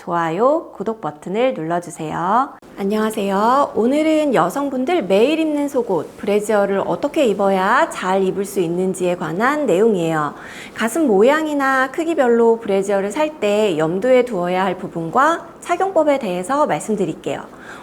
좋아요, 구독 버튼을 눌러주세요. 안녕하세요. 오늘은 여성분들 매일 입는 속옷, 브래지어를 어떻게 입어야 잘 입을 수 있는지에 관한 내용이에요. 가슴 모양이나 크기별로 브래지어를 살 때 염두에 두어야 할 부분과 착용법에 대해서 말씀드릴게요.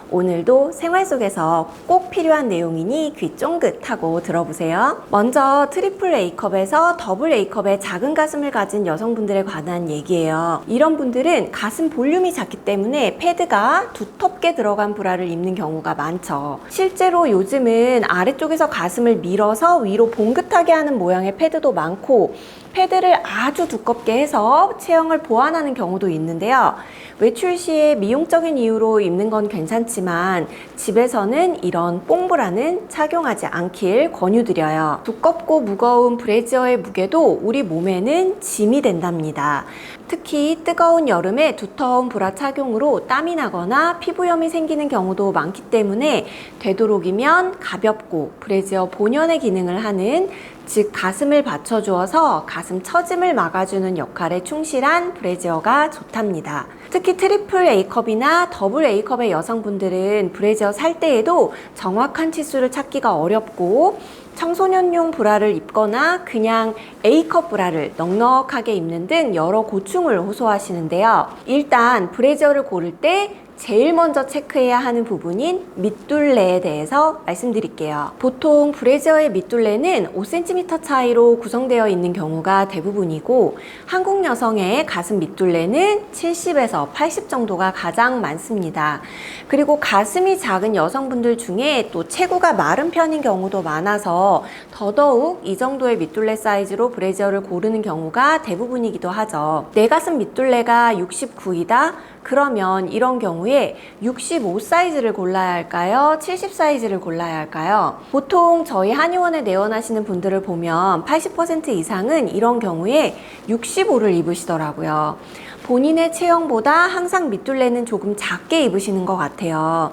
오늘도 생활 속에서 꼭 필요한 내용이니 귀 쫑긋하고 들어보세요. 먼저 트리플 A컵에서 더블 A컵의 작은 가슴을 가진 여성분들에 관한 얘기예요. 이런 분들은 가슴 볼륨이 작기 때문에 패드가 두텁게 들어간 브라를 입는 경우가 많죠. 실제로 요즘은 아래쪽에서 가슴을 밀어서 위로 봉긋하게 하는 모양의 패드도 많고, 패드를 아주 두껍게 해서 체형을 보완하는 경우도 있는데요. 외출 시에 미용적인 이유로 입는 건 괜찮지만 집에서는 이런 뽕브라는 착용하지 않길 권유드려요. 두껍고 무거운 브래지어의 무게도 우리 몸에는 짐이 된답니다. 특히 뜨거운 여름에 두터운 브라 착용으로 땀이 나거나 피부염이 생기는 경우도 많기 때문에 되도록이면 가볍고 브래지어 본연의 기능을 하는, 즉 가슴을 받쳐주어서 가슴 처짐을 막아주는 역할에 충실한 브래지어가 좋답니다. 특히 트리플 A컵이나 더블 A컵의 여성분들은 브래지어 살 때에도 정확한 치수를 찾기가 어렵고, 청소년용 브라를 입거나 그냥 A컵 브라를 넉넉하게 입는 등 여러 고충을 호소하시는데요. 일단 브래지어를 고를 때 제일 먼저 체크해야 하는 부분인 밑둘레에 대해서 말씀드릴게요. 보통 브래지어의 밑둘레는 5cm 차이로 구성되어 있는 경우가 대부분이고, 한국 여성의 가슴 밑둘레는 70에서 80 정도가 가장 많습니다. 그리고 가슴이 작은 여성분들 중에 또 체구가 마른 편인 경우도 많아서 더더욱 이 정도의 밑둘레 사이즈로 브래지어를 고르는 경우가 대부분이기도 하죠. 내 가슴 밑둘레가 69이다? 그러면 이런 경우에 65 사이즈를 골라야 할까요? 70 사이즈를 골라야 할까요? 보통 저희 한의원에 내원하시는 분들을 보면 80% 이상은 이런 경우에 65를 입으시더라고요. 본인의 체형보다 항상 밑둘레는 조금 작게 입으시는 것 같아요.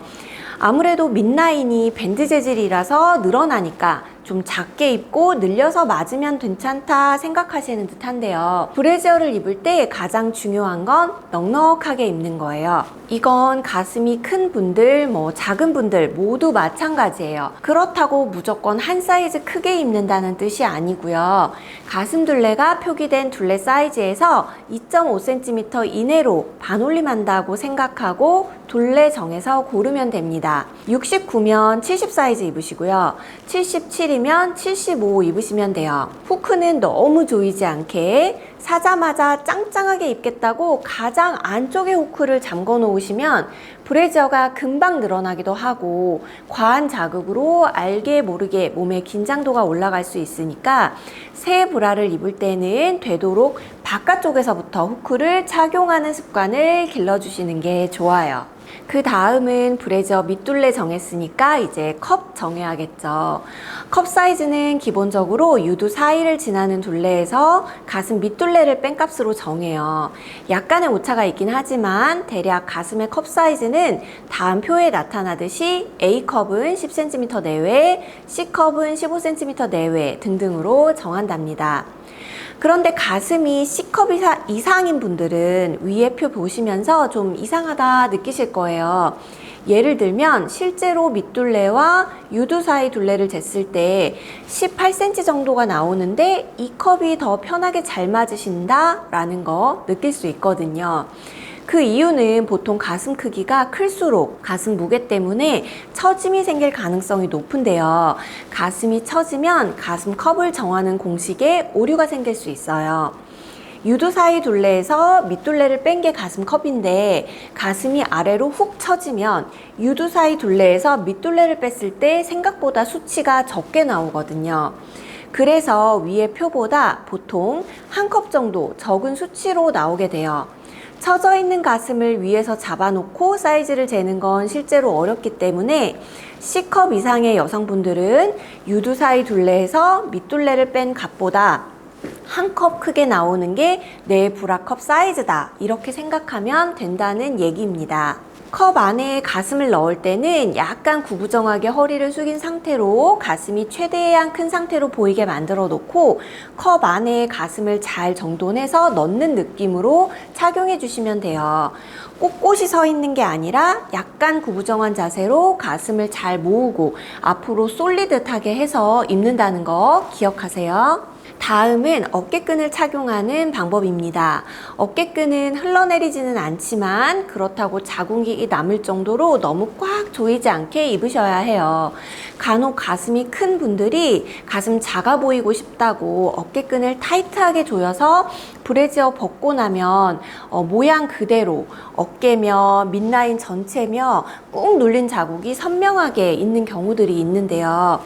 아무래도 밑라인이 밴드 재질이라서 늘어나니까 좀 작게 입고 늘려서 맞으면 괜찮다 생각하시는 듯한데요. 브래지어를 입을 때 가장 중요한 건 넉넉하게 입는 거예요. 이건 가슴이 큰 분들, 작은 분들 모두 마찬가지예요. 그렇다고 무조건 한 사이즈 크게 입는다는 뜻이 아니고요. 가슴 둘레가 표기된 둘레 사이즈에서 2.5cm 이내로 반올림한다고 생각하고 둘레 정해서 고르면 됩니다. 69면 70 사이즈 입으시고요. 77이면 75 입으시면 돼요. 후크는 너무 조이지 않게 사자마자 짱짱하게 입겠다고 가장 안쪽에 후크를 잠궈 놓으시면 브래지어가 금방 늘어나기도 하고, 과한 자극으로 알게 모르게 몸의 긴장도가 올라갈 수 있으니까 새 브라를 입을 때는 되도록 바깥쪽에서부터 후크를 착용하는 습관을 길러주시는 게 좋아요. 그 다음은 브래지어 밑둘레 정했으니까 이제 컵 정해야겠죠. 컵 사이즈는 기본적으로 유두 사이를 지나는 둘레에서 가슴 밑둘레를 뺀 값으로 정해요. 약간의 오차가 있긴 하지만 대략 가슴의 컵 사이즈는 다음 표에 나타나듯이 A컵은 10cm 내외, C컵은 15cm 내외 등등으로 정한답니다. 그런데 가슴이 C컵 이상인 분들은 위에 표 보시면서 좀 이상하다 느끼실 거예요. 예를 들면 실제로 밑둘레와 유두 사이 둘레를 쟀을 때 18cm 정도가 나오는데 이 컵이 더 편하게 잘 맞으신다 라는 거 느낄 수 있거든요. 그 이유는 보통 가슴 크기가 클수록 가슴 무게 때문에 처짐이 생길 가능성이 높은데요. 가슴이 처지면 가슴 컵을 정하는 공식에 오류가 생길 수 있어요. 유두 사이 둘레에서 밑둘레를 뺀 게 가슴 컵인데 가슴이 아래로 훅 처지면 유두 사이 둘레에서 밑둘레를 뺐을 때 생각보다 수치가 적게 나오거든요. 그래서 위의 표보다 보통 한 컵 정도 적은 수치로 나오게 돼요. 처져 있는 가슴을 위에서 잡아놓고 사이즈를 재는 건 실제로 어렵기 때문에 C컵 이상의 여성분들은 유두 사이 둘레에서 밑둘레를 뺀 값보다 한 컵 크게 나오는 게 내 브라컵 사이즈다, 이렇게 생각하면 된다는 얘기입니다. 컵 안에 가슴을 넣을 때는 약간 구부정하게 허리를 숙인 상태로 가슴이 최대한 큰 상태로 보이게 만들어 놓고 컵 안에 가슴을 잘 정돈해서 넣는 느낌으로 착용해 주시면 돼요. 꼿꼿이 서 있는 게 아니라 약간 구부정한 자세로 가슴을 잘 모으고 앞으로 솔리듯하게 해서 입는다는 거 기억하세요. 다음은 어깨끈을 착용하는 방법입니다. 어깨끈은 흘러내리지는 않지만 그렇다고 자궁이 남을 정도로 너무 꽉 조이지 않게 입으셔야 해요. 간혹 가슴이 큰 분들이 가슴 작아 보이고 싶다고 어깨끈을 타이트하게 조여서 브래지어 벗고 나면 모양 그대로 어깨며 밑라인 전체며 꾹 눌린 자국이 선명하게 있는 경우들이 있는데요.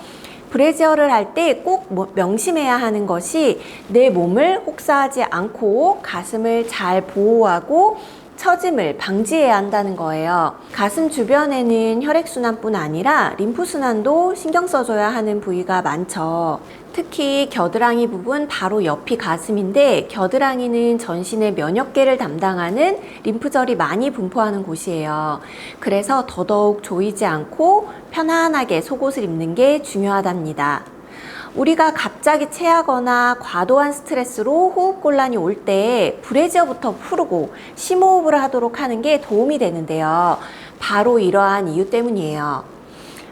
브래지어를 할 때 꼭 명심해야 하는 것이 내 몸을 혹사하지 않고 가슴을 잘 보호하고 처짐을 방지해야 한다는 거예요. 가슴 주변에는 혈액순환뿐 아니라 림프순환도 신경 써줘야 하는 부위가 많죠. 특히 겨드랑이 부분 바로 옆이 가슴인데 겨드랑이는 전신의 면역계를 담당하는 림프절이 많이 분포하는 곳이에요. 그래서 더더욱 조이지 않고 편안하게 속옷을 입는 게 중요하답니다. 우리가 갑자기 체하거나 과도한 스트레스로 호흡곤란이 올 때 브래지어부터 풀고 심호흡을 하도록 하는 게 도움이 되는데요. 바로 이러한 이유 때문이에요.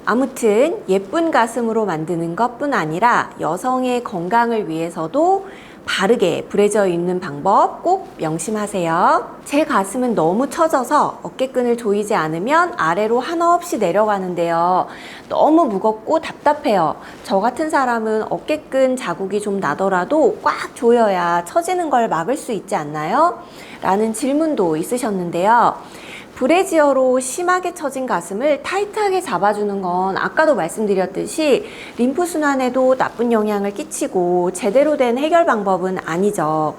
아무튼 예쁜 가슴으로 만드는 것뿐 아니라 여성의 건강을 위해서도 바르게 브래지어 입는 방법 꼭 명심하세요. 제 가슴은 너무 처져서 어깨끈을 조이지 않으면 아래로 한없이 내려가는데요. 너무 무겁고 답답해요. 저 같은 사람은 어깨끈 자국이 좀 나더라도 꽉 조여야 처지는 걸 막을 수 있지 않나요? 라는 질문도 있으셨는데요. 브래지어로 심하게 처진 가슴을 타이트하게 잡아주는 건 아까도 말씀드렸듯이 림프순환에도 나쁜 영향을 끼치고 제대로 된 해결 방법은 아니죠.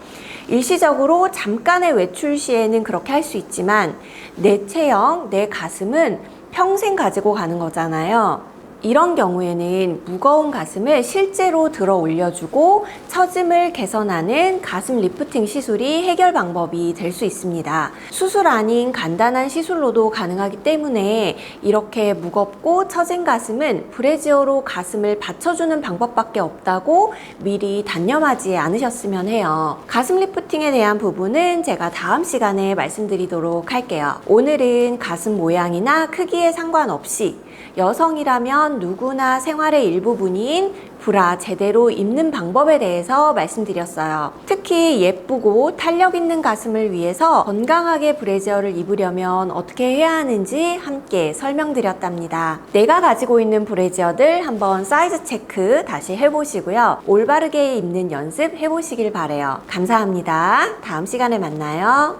일시적으로 잠깐의 외출 시에는 그렇게 할 수 있지만 내 체형, 내 가슴은 평생 가지고 가는 거잖아요. 이런 경우에는 무거운 가슴을 실제로 들어 올려주고 처짐을 개선하는 가슴 리프팅 시술이 해결 방법이 될 수 있습니다. 수술 아닌 간단한 시술로도 가능하기 때문에 이렇게 무겁고 처진 가슴은 브래지어로 가슴을 받쳐주는 방법밖에 없다고 미리 단념하지 않으셨으면 해요. 가슴 리프팅에 대한 부분은 제가 다음 시간에 말씀드리도록 할게요. 오늘은 가슴 모양이나 크기에 상관없이 여성이라면 누구나 생활의 일부분인 브라 제대로 입는 방법에 대해서 말씀드렸어요. 특히 예쁘고 탄력 있는 가슴을 위해서 건강하게 브래지어를 입으려면 어떻게 해야 하는지 함께 설명드렸답니다. 내가 가지고 있는 브래지어들 한번 사이즈 체크 다시 해보시고요. 올바르게 입는 연습 해보시길 바래요. 감사합니다. 다음 시간에 만나요.